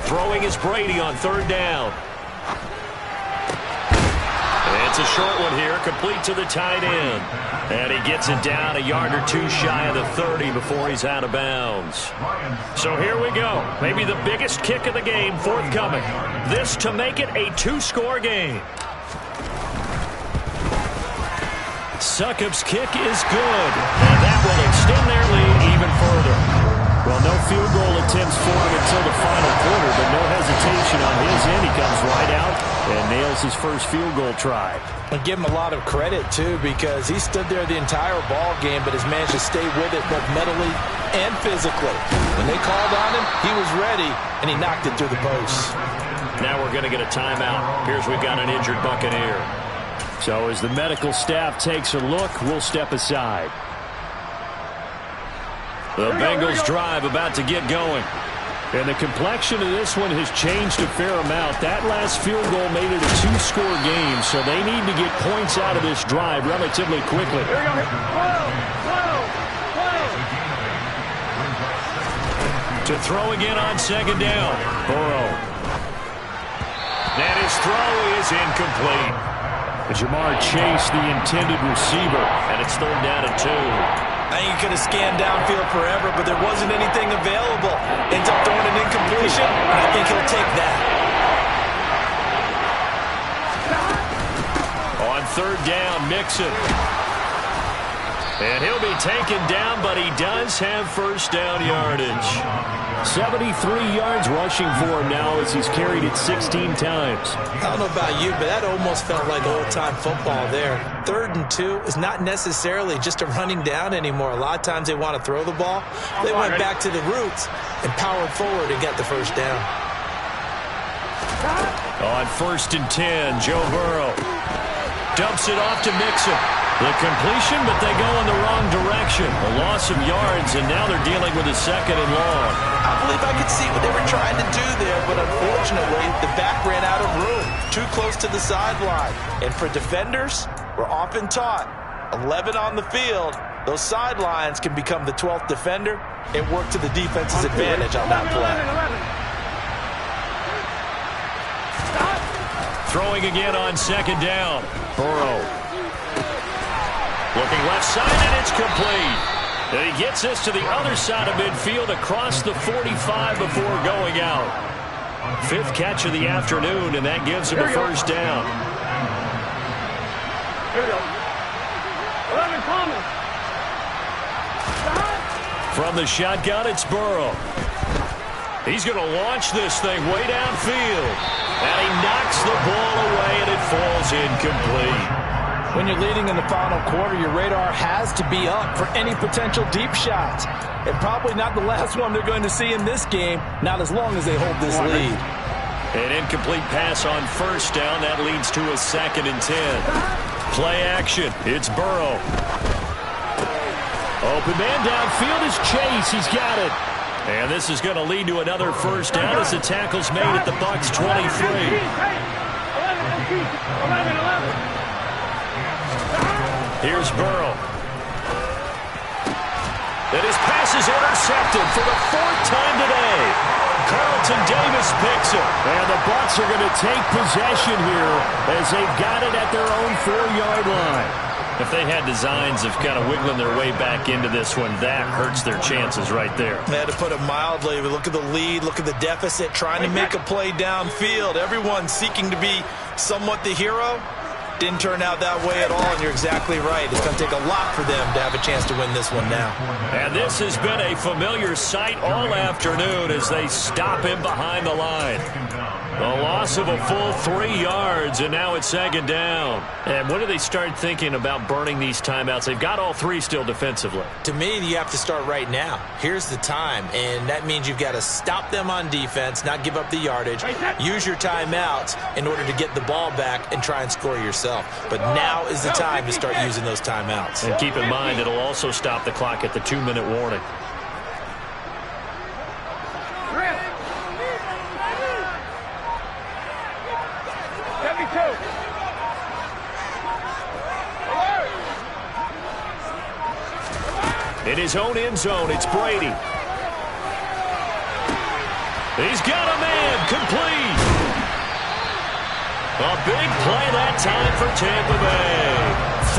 Throwing is Brady on 3rd down. It's a short one here, complete to the tight end. And he gets it down a yard or two shy of the 30 before he's out of bounds. So here we go. Maybe the biggest kick of the game forthcoming. This to make it a 2-score game. Succop's kick is good. And that will extend their lead even further. Well, no field goal attempts for him until the final quarter, but no hesitation on his end. He comes right out and nails his first field goal try. I give him a lot of credit, too, because he stood there the entire ball game, but has managed to stay with it both mentally and physically. When they called on him, he was ready, and he knocked it through the posts. Now we're going to get a timeout. Here's we've got an injured Buccaneer. So as the medical staff takes a look, we'll step aside. The Bengals drive about to get going. And the complexion of this one has changed a fair amount. That last field goal made it a 2-score game, so they need to get points out of this drive relatively quickly. To throw again on 2nd down. Burrow. And his throw is incomplete. Jamar Chase, the intended receiver. And it's 3rd down and 2. I think he could have scanned downfield forever, but there wasn't anything available. Ends up throwing an incompletion, and I think he'll take that. On 3rd down, Mixon. And he'll be taken down, but he does have 1st down yardage. 73 yards rushing for him now as he's carried it 16 times. I don't know about you, but that almost felt like old-time football there. 3rd and 2 is not necessarily just a running down anymore. A lot of times they want to throw the ball. They went back to the roots and powered forward and got the 1st down. On 1st and 10, Joe Burrow dumps it off to Mixon. The completion, but they go in the wrong direction. A loss of yards, and now they're dealing with a 2nd and long. I believe I could see what they were trying to do there, but unfortunately, the back ran out of room. Too close to the sideline. And for defenders, we're often taught, 11 on the field, those sidelines can become the 12th defender and work to the defense's advantage on that play. Throwing again on 2nd down. Burrow. Looking left side, and it's complete. And he gets this to the other side of midfield across the 45 before going out. 5th catch of the afternoon, and that gives him a 1st down. Here we go. 11 coming. From the shotgun, it's Burrow. He's going to launch this thing way downfield. And he knocks the ball away, and it falls incomplete. When you're leading in the final quarter, your radar has to be up for any potential deep shots. And probably not the last one they're going to see in this game, not as long as they hold this lead. An incomplete pass on first down. That leads to a 2nd and 10. Play action. It's Burrow. Open man downfield is Chase. He's got it. And this is going to lead to another first down as the tackle's made at the Bucs 23. Here's Burrow. And his pass is intercepted for the 4th time today. Carlton Davis picks it. And the Bucs are going to take possession here as they've got it at their own 4-yard line. If they had designs of kind of wiggling their way back into this one, that hurts their chances right there. They had to put it mildly. But look at the lead. Look at the deficit. Trying to make a play downfield. Everyone seeking to be somewhat the hero. Didn't turn out that way at all, and you're exactly right. It's going to take a lot for them to have a chance to win this one now. And this has been a familiar sight all afternoon as they stop him behind the line. A loss of a full 3 yards, and now it's 2nd down. And when do they start thinking about burning these timeouts? They've got all 3 still defensively. To me, you have to start right now. Here's the time, and that means you've got to stop them on defense, not give up the yardage, use your timeouts in order to get the ball back and try and score yourself. But now is the time to start using those timeouts. And keep in mind, it'll also stop the clock at the 2-minute warning. In his own end zone, it's Brady. He's got a man, complete. A big play that time for Tampa Bay.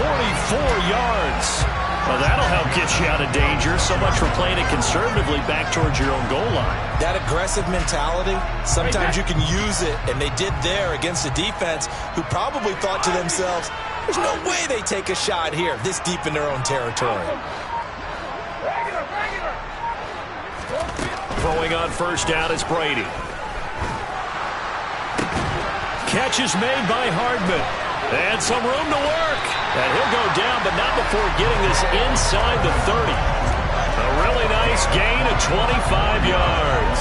44 yards. Well, that'll help get you out of danger. So much for playing it conservatively back towards your own goal line. That aggressive mentality, sometimes you can use it, and they did there against a defense who probably thought to themselves, there's no way they take a shot here this deep in their own territory. Throwing on first down is Brady. Catch is made by Hardman. And some room to work. And he'll go down, but not before getting this inside the 30. A really nice gain of 25 yards.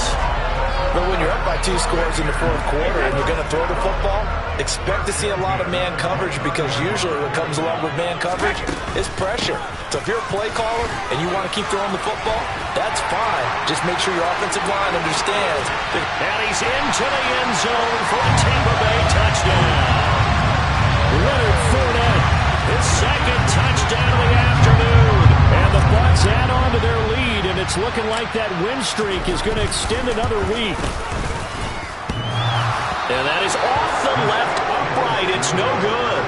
But when you're up by 2 scores in the 4th quarter and you're going to throw the football, expect to see a lot of man coverage, because usually what comes along with man coverage is pressure. So if you're a play caller and you want to keep throwing the football, that's fine. Just make sure your offensive line understands. And he's into the end zone for a Tampa Bay touchdown. Leonard Fournette, his 2nd touchdown of the afternoon. And the Bucs add on to their lead, and it's looking like that win streak is going to extend another week. And that is off the left upright. It's no good.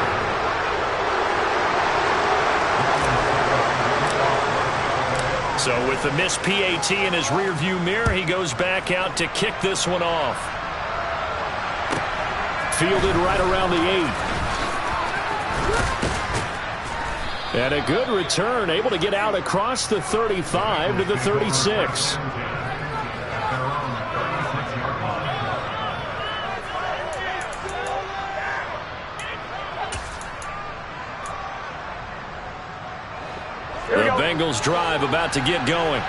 So with the missed PAT in his rearview mirror, he goes back out to kick this one off. Fielded right around the 8. And a good return, able to get out across the 35 to the 36. The Bengals drive about to get going.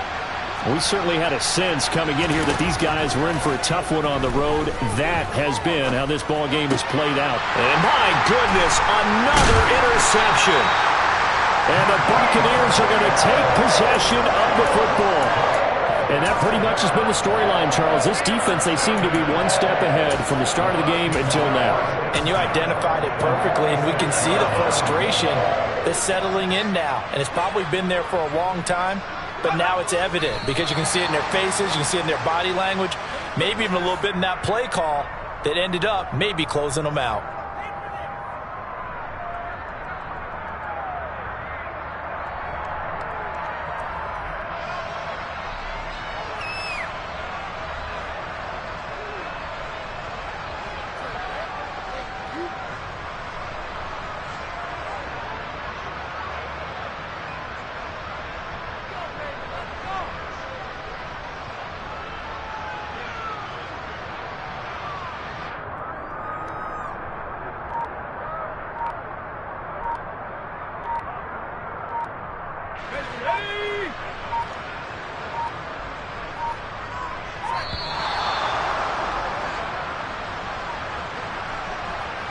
We certainly had a sense coming in here that these guys were in for a tough one on the road. That has been how this ball game has played out. And my goodness, another interception. And the Buccaneers are going to take possession of the football. And that pretty much has been the storyline, Charles. This defense, they seem to be one step ahead from the start of the game until now. And you identified it perfectly, and we can see the frustration that's settling in now. And it's probably been there for a long time, but now it's evident because you can see it in their faces, you can see it in their body language, maybe even a little bit in that play call that ended up maybe closing them out.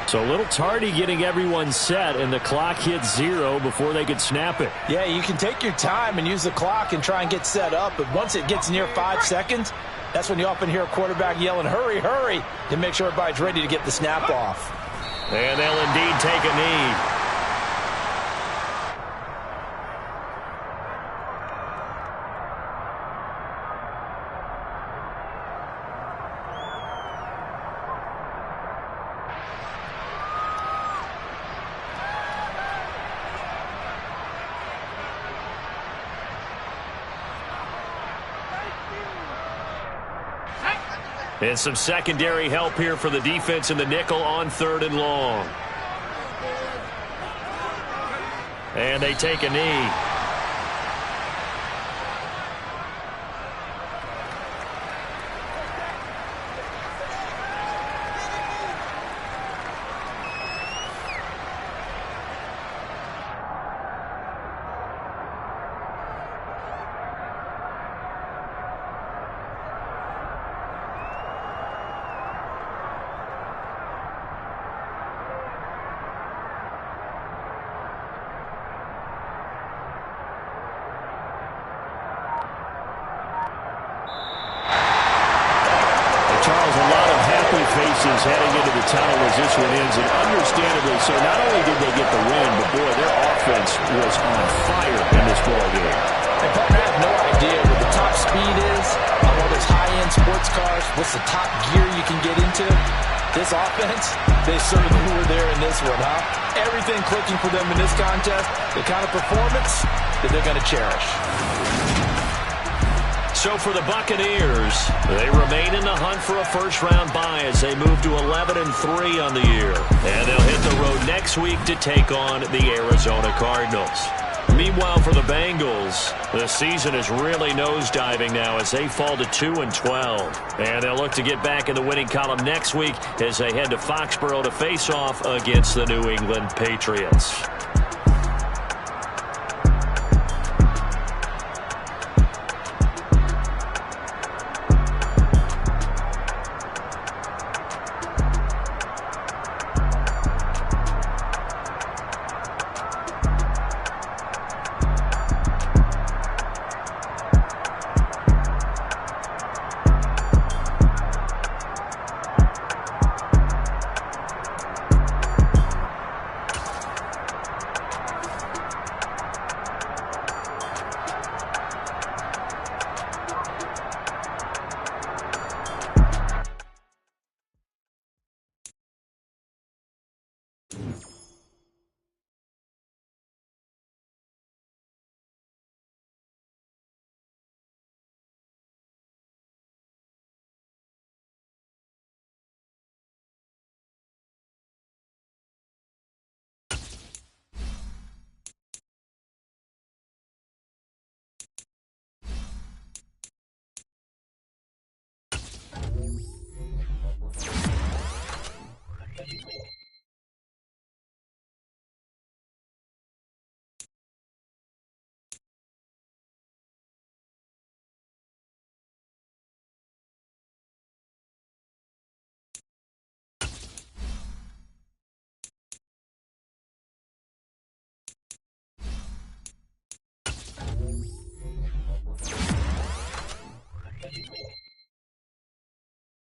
So a little tardy getting everyone set, and the clock hits 0 before they could snap it. Yeah, you can take your time and use the clock and try and get set up, but once it gets near 5 seconds, that's when you often hear a quarterback yelling, hurry, hurry, to make sure everybody's ready to get the snap off. And they'll indeed take a knee. And some secondary help here for the defense in the nickel on 3rd and long. And they take a knee. Charles, a lot of happy faces heading into the tunnel as this one ends, and understandably so. Not only did they get the win, but boy, their offense was on fire in this ball game. And partner, I have no idea what the top speed is on one of those high-end sports cars. What's the top gear you can get into? This offense, they certainly were there in this one, huh? Everything clicking for them in this contest, the kind of performance that they're going to cherish. So for the Buccaneers, they remain in the hunt for a first-round bye as they move to 11-3 on the year. And they'll hit the road next week to take on the Arizona Cardinals. Meanwhile, for the Bengals, the season is really nosediving now as they fall to 2-12. And they'll look to get back in the winning column next week as they head to Foxborough to face off against the New England Patriots.